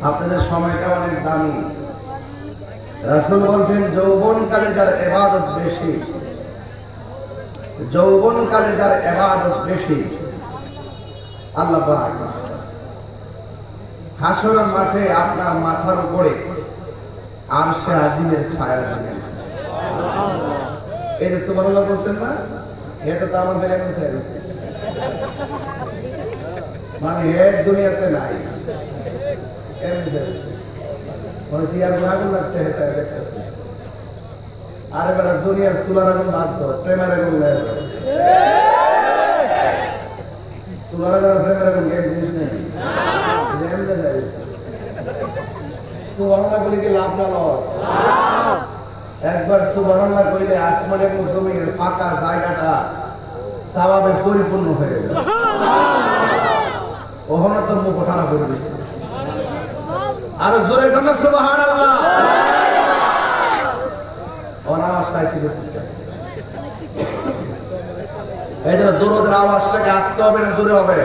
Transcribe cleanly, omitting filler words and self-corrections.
আপনাদের সময়টা অনেক দামি। রাসূল বলছেন যৌবনকালে যার ইবাদত বেশি, যৌবনকালে যার ইবাদত বেশি, আল্লাহ পাক হাসরের মাঠে আপনার মাথার উপরে আরশে আজিমের ছায়া দিবেন। এই যে সুবহানাল্লাহ বলছেন না, এটা তো আমাদের এমন ছায়া দিচ্ছে, মানে এক দুনিয়াতে নাই এমন ছায়া দিচ্ছে। মনে হচ্ছে আর আগুন লাগছে হে ছায়া দেখতেছে। আরে বেটা দুনিয়ার চুলার আগুন বাদ দাও, প্রেমের আগুন লাগে। চুলার আগুন প্রেমের আগুন এক জিনিস নেই। সুবহানাল্লাহ বলে কি লাভ না লস? একবার সুবহানাল্লাহ কইলে আসমান এবং জমিনের ফাঁকা জায়গাটা সওয়াবে পরিপূর্ণ হয়ে যায়। ওখানে তো মুখ খারাপ করে দিচ্ছে। আর জোরে কেন সুবহানাল্লাহ? অনাওয়াজ পাইছি এই জন্য দরুদের আওয়াজটাকে আসতে হবে না জোরে হবে?